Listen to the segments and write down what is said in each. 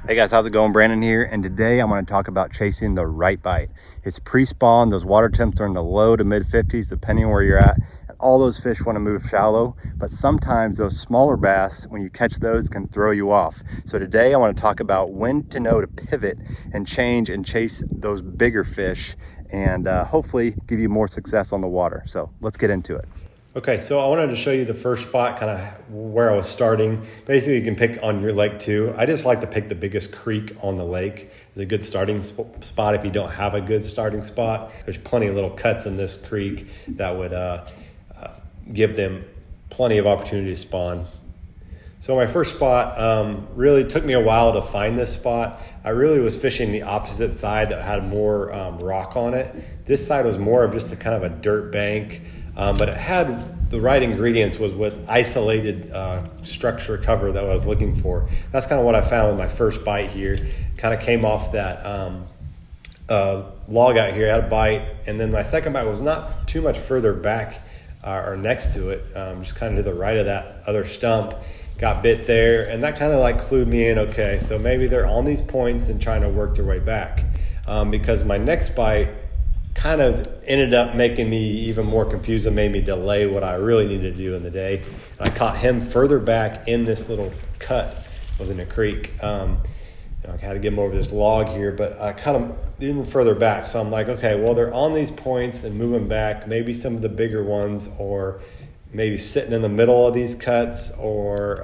Hey guys, how's it going? Brandon here, and today I'm going to talk about chasing the right bite. It's pre-spawn. Those water temps are in the low to mid 50s depending on where you're at, and all those fish want to move shallow, but sometimes those smaller bass, when you catch those, can throw you off. So today I want to talk about when to know to pivot and change and chase those bigger fish, and hopefully give you more success on the water. So let's get into it. Okay, so I wanted to show you the first spot, kind of where I was starting. Basically, you can pick on your lake too. I just like to pick the biggest creek on the lake. It's a good starting spot if you don't have a good starting spot. There's plenty of little cuts in this creek that would give them plenty of opportunity to spawn. So my first spot really took me a while to find this spot. I really was fishing the opposite side that had more rock on it. This side was more of just a kind of a dirt bank. But it had the right ingredients, was with isolated structure cover that I was looking for. That's kind of what I found with my first bite here. Kind of came off that log out here, had a bite, and then my second bite was not too much further back or next to it, just kind of to the right of that other stump. Got bit there, and that kind of like clued me in, okay, so maybe they're on these points and trying to work their way back. Because my next bite kind of ended up making me even more confused and made me delay what I really needed to do in the day. And I caught him further back in this little cut. It was in a creek. I had to get him over this log here, but I caught him even further back. So I'm like, okay, well, they're on these points and moving back, maybe some of the bigger ones, or maybe sitting in the middle of these cuts, or,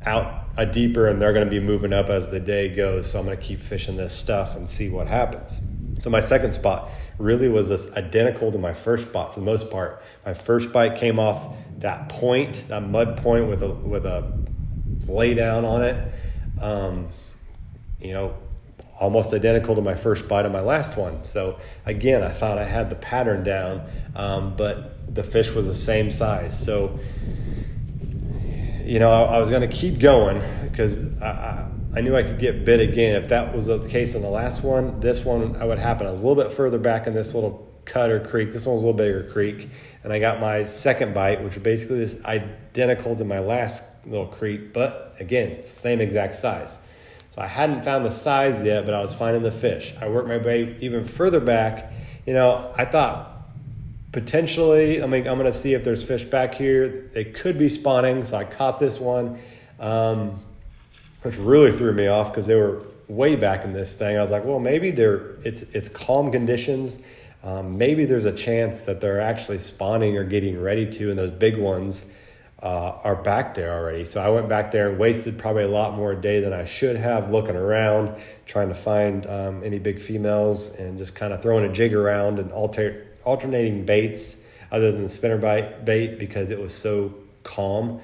out a deeper, and they're going to be moving up as the day goes. So I'm going to keep fishing this stuff and see what happens. So my second spot really was this identical to my first spot for the most part. My first bite came off that point, that mud point with a lay down on it. Almost identical to my first bite of my last one. So again, I thought I had the pattern down, but the fish was the same size. So, I was going to keep going because I knew I could get bit again. If that was the case in the last one, this one would happen. I was a little bit further back in this little cut or creek. This one was a little bigger creek. And I got my second bite, which was basically this identical to my last little creek, but again, it's the same exact size. So I hadn't found the size yet, but I was finding the fish. I worked my way even further back. I thought potentially, I'm going to see if there's fish back here. They could be spawning, so I caught this one, which really threw me off because they were way back in this thing. I was like, well, maybe it's calm conditions. Maybe there's a chance that they're actually spawning or getting ready to, and those big ones are back there already. So I went back there and wasted probably a lot more day than I should have, looking around, trying to find any big females, and just kind of throwing a jig around and alternating baits other than the spinner bait because it was so calm.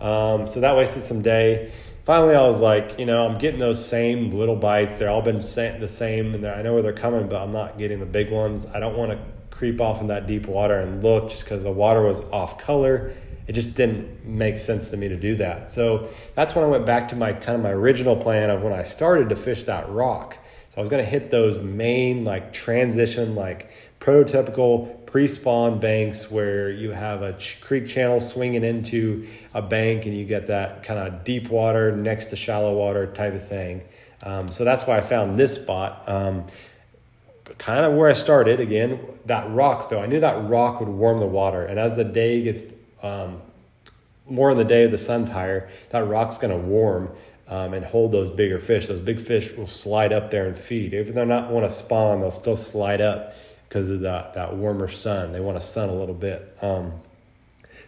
So that wasted some day. Finally, I was like, I'm getting those same little bites. They're all been the same, and I know where they're coming, but I'm not getting the big ones. I don't want to creep off in that deep water and look just because the water was off color. It just didn't make sense to me to do that. So that's when I went back to my original plan of when I started to fish that rock. So I was going to hit those main transition, prototypical pre-spawn banks where you have a creek channel swinging into a bank and you get that kind of deep water next to shallow water type of thing. So that's why I found this spot. Kind of where I started, again, that rock though. I knew that rock would warm the water, and as the day gets more in the day, the sun's higher, that rock's going to warm and hold those bigger fish. Those big fish will slide up there and feed. If they're not want to spawn, they'll still slide up because of that warmer sun. They want to sun a little bit. So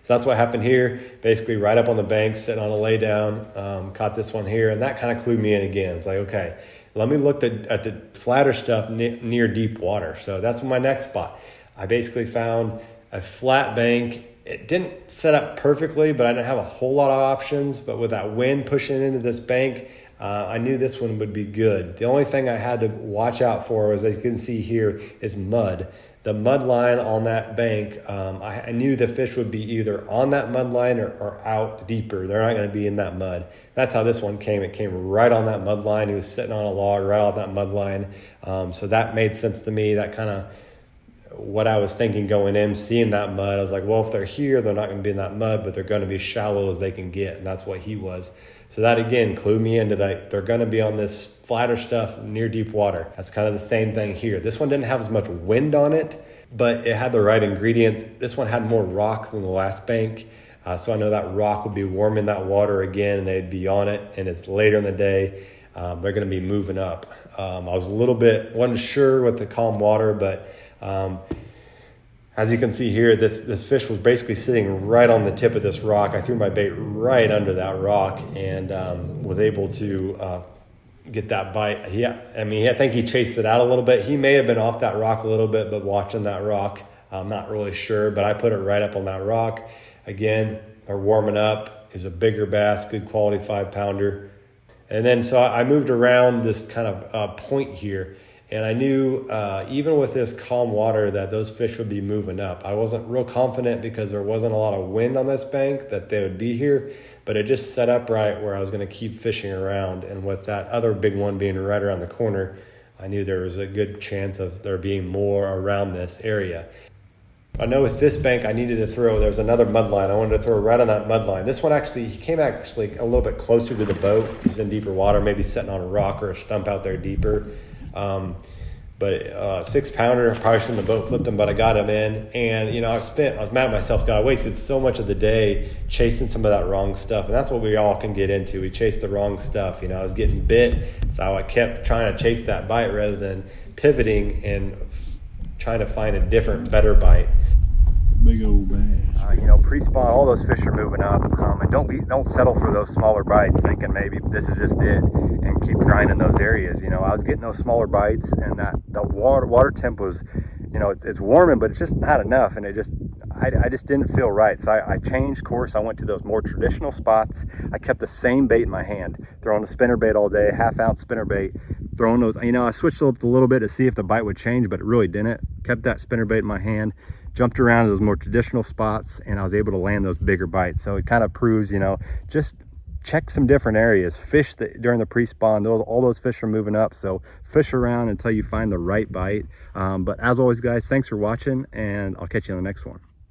that's what happened here. Basically right up on the bank, sitting on a lay down, caught this one here, and that kind of clued me in again. It's like, okay, let me look at the flatter stuff near deep water. So that's my next spot. I basically found a flat bank. It didn't set up perfectly, but I didn't have a whole lot of options. But with that wind pushing into this bank, I knew this one would be good. The only thing I had to watch out for was, as you can see here, is mud. The mud line on that bank, I knew the fish would be either on that mud line or out deeper. They're not going to be in that mud. That's how this one came. It came right on that mud line. He was sitting on a log right off that mud line. So that made sense to me. That kind of what I was thinking going in, seeing that mud. I was like, well, if they're here, they're not going to be in that mud, but they're going to be shallow as they can get. And that's what he was. So that again clued me into that they're going to be on this flatter stuff near deep water. That's kind of the same thing here. This one didn't have as much wind on it, but it had the right ingredients. This one had more rock than the last bank. So I know that rock would be warming that water again, and they'd be on it, and it's later in the day. They're going to be moving up. I was a little bit, wasn't sure with the calm water, but as you can see here, this fish was basically sitting right on the tip of this rock. I threw my bait right under that rock and was able to get that bite. I think he chased it out a little bit. He may have been off that rock a little bit, but watching that rock, I'm not really sure. But I put it right up on that rock. Again, they're warming up. It's a bigger bass, good quality 5-pounder. And then so I moved around this kind of point here. And I knew even with this calm water that those fish would be moving up. I wasn't real confident because there wasn't a lot of wind on this bank that they would be here, but it just set up right where I was going to keep fishing around. And with that other big one being right around the corner, I knew there was a good chance of there being more around this area. I know with this bank I needed to throw, there was another mud line. I wanted to throw right on that mud line. This one he came a little bit closer to the boat. He's in deeper water, maybe sitting on a rock or a stump out there deeper. But 6-pounder, I probably shouldn't have boat flipped him, but I got him in. And, I was mad at myself. God, I wasted so much of the day chasing some of that wrong stuff. And that's what we all can get into. We chase the wrong stuff. I was getting bit, so I kept trying to chase that bite rather than pivoting and trying to find a different, better bite. Big old bass. Pre-spawn, all those fish are moving up, and don't settle for those smaller bites thinking maybe this is just it, and keep grinding those areas. I was getting those smaller bites, and the water temp was, it's warming, but it's just not enough, and I just didn't feel right. So I changed course. I went to those more traditional spots. I kept the same bait in my hand, throwing the spinner bait all day, 1/2-ounce spinner bait, throwing those. I switched up a little bit to see if the bite would change, but it really didn't. Kept that spinner bait in my hand, jumped around to those more traditional spots, and I was able to land those bigger bites. So it kind of proves, just check some different areas. Fish during the pre-spawn, all those fish are moving up. So fish around until you find the right bite. But as always, guys, thanks for watching, and I'll catch you on the next one.